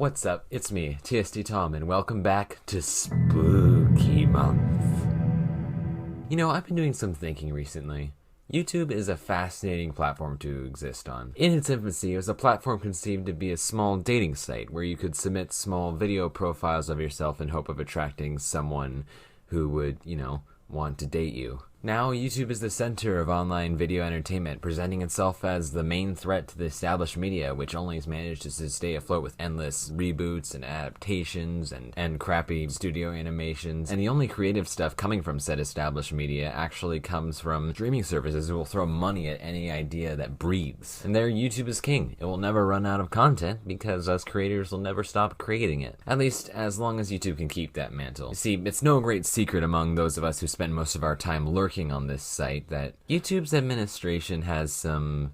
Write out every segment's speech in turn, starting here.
What's up? It's me, TST Tom, and welcome back to Spooky Month. You know, I've been doing some thinking recently. YouTube is a fascinating platform to exist on. In its infancy, it was a platform conceived to be a small dating site where you could submit small video profiles of yourself in hope of attracting someone who would, want to date you. Now, YouTube is the center of online video entertainment, presenting itself as the main threat to the established media, which only has managed to stay afloat with endless reboots and adaptations and crappy studio animations. And the only creative stuff coming from said established media actually comes from streaming services who will throw money at any idea that breathes. And there, YouTube is king. It will never run out of content because us creators will never stop creating it. At least, as long as YouTube can keep that mantle. You see, it's no great secret among those of us who spend most of our time lurking on this site that YouTube's administration has some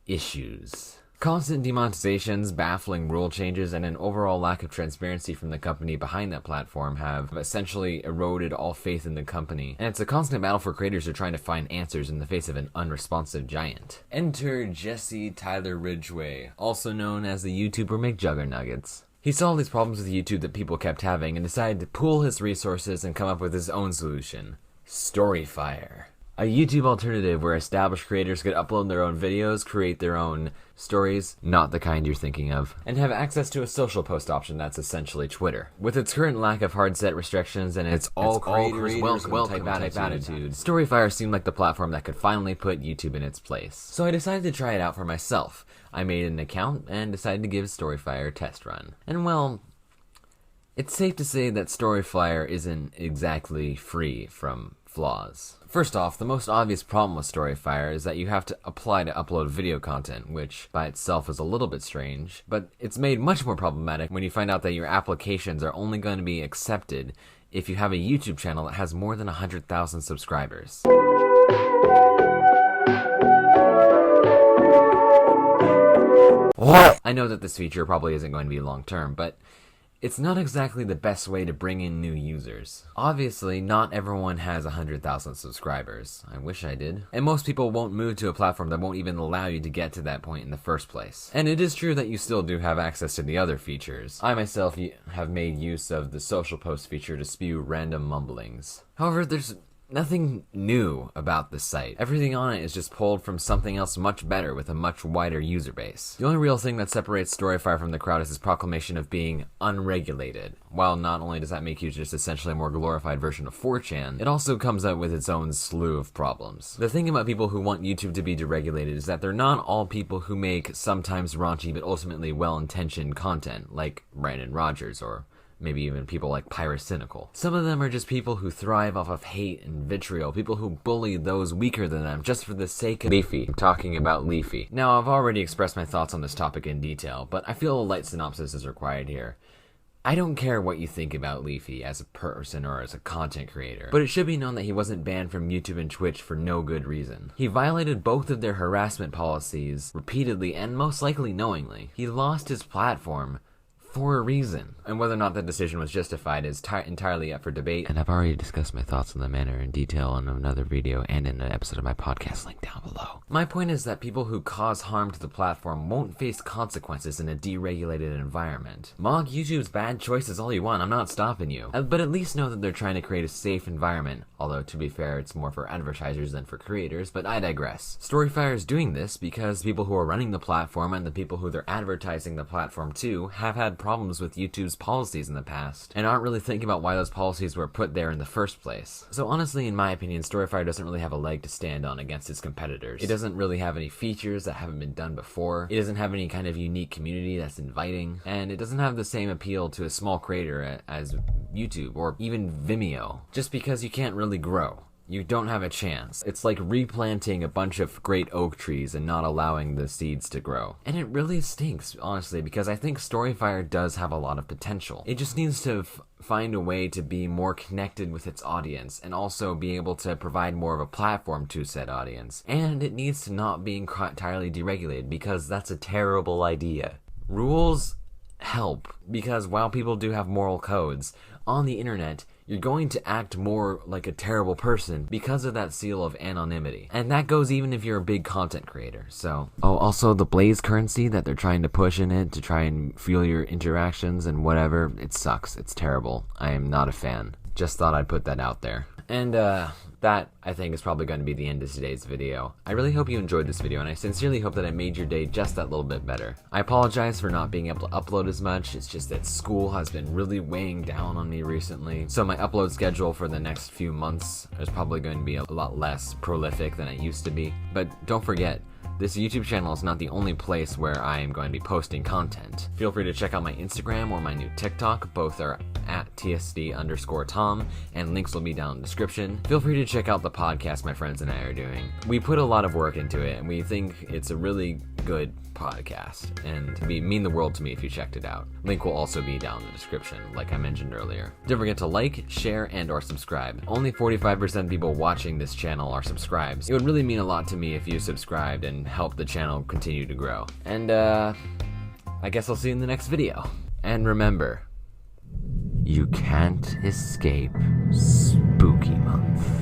issues. Constant demonetizations, baffling rule changes, and an overall lack of transparency from the company behind that platform have essentially eroded all faith in the company. And it's a constant battle for creators who are trying to find answers in the face of an unresponsive giant. Enter Jesse Tyler Ridgway, also known as the YouTuber mcjuggernuggets. He saw all these problems with YouTube that people kept having and decided to pool his resources and come up with his own solution, StoryFire. A YouTube alternative where established creators could upload their own videos, create their own stories, not the kind you're thinking of, and have access to a social post option that's essentially Twitter. With its current lack of hard set restrictions and its all creators welcome type attitude, StoryFire seemed like the platform that could finally put YouTube in its place. So I decided to try it out for myself. I made an account and decided to give StoryFire a test run. And well, it's safe to say that StoryFire isn't exactly free from flaws. First off, the most obvious problem with StoryFire is that you have to apply to upload video content, which by itself is a little bit strange, but it's made much more problematic when you find out that your applications are only going to be accepted if you have a YouTube channel that has more than 100,000 subscribers. What? I know that this feature probably isn't going to be long-term, but it's not exactly the best way to bring in new users. Obviously, not everyone has 100,000 subscribers. I wish I did. And most people won't move to a platform that won't even allow you to get to that point in the first place. And it is true that you still do have access to the other features. I myself have made use of the social post feature to spew random mumblings. However, there's nothing new about this site. Everything on it is just pulled from something else much better with a much wider user base. The only real thing that separates StoryFire from the crowd is its proclamation of being unregulated. While not only does that make you just essentially a more glorified version of 4chan, it also comes out with its own slew of problems. The thing about people who want YouTube to be deregulated is that they're not all people who make sometimes raunchy but ultimately well-intentioned content, like Brandon Rogers or maybe even people like Pyrocynical. Some of them are just people who thrive off of hate and vitriol, people who bully those weaker than them just for the sake of Leafy. I'm talking about Leafy. Now, I've already expressed my thoughts on this topic in detail, but I feel a light synopsis is required here. I don't care what you think about Leafy as a person or as a content creator, but it should be known that he wasn't banned from YouTube and Twitch for no good reason. He violated both of their harassment policies repeatedly and most likely knowingly. He lost his platform for a reason. And whether or not that decision was justified is entirely up for debate. And I've already discussed my thoughts on the matter in detail in another video and in an episode of my podcast link down below. My point is that people who cause harm to the platform won't face consequences in a deregulated environment. Mock YouTube's bad choices all you want, I'm not stopping you. But at least know that they're trying to create a safe environment. Although, to be fair, it's more for advertisers than for creators, but I digress. StoryFire is doing this because people who are running the platform and the people who they're advertising the platform to have had problems with YouTube's policies in the past, and aren't really thinking about why those policies were put there in the first place. So honestly, in my opinion, StoryFire doesn't really have a leg to stand on against its competitors. It doesn't really have any features that haven't been done before, it doesn't have any kind of unique community that's inviting, and it doesn't have the same appeal to a small creator as YouTube or even Vimeo. Just because you can't really grow, you don't have a chance. It's like replanting a bunch of great oak trees and not allowing the seeds to grow. And it really stinks, honestly, because I think StoryFire does have a lot of potential. It just needs to find a way to be more connected with its audience and also be able to provide more of a platform to said audience. And it needs to not be entirely deregulated, because that's a terrible idea. Rules help, because while people do have moral codes, on the internet, you're going to act more like a terrible person because of that seal of anonymity. And that goes even if you're a big content creator. So, also the Blaze currency that they're trying to push in it to try and fuel your interactions and whatever, it sucks. It's terrible. I am not a fan. Just thought I'd put that out there. And that, I think, is probably going to be the end of today's video. I really hope you enjoyed this video, and I sincerely hope that I made your day just that little bit better. I apologize for not being able to upload as much. It's just that school has been really weighing down on me recently. So my upload schedule for the next few months is probably going to be a lot less prolific than it used to be. But don't forget, this YouTube channel is not the only place where I am going to be posting content. Feel free to check out my Instagram or my new TikTok. Both are at TSD_Tom, and links will be down in the description. Feel free to check out the podcast my friends and I are doing. We put a lot of work into it, and we think it's a really good podcast, and it would mean the world to me if you checked it out. Link will also be down in the description, like I mentioned earlier. Don't forget to like, share, and or subscribe. Only 45% of people watching this channel are subscribed. It would really mean a lot to me if you subscribed and help the channel continue to grow. And I guess I'll see you in the next video. And remember, you can't escape Spooky Month.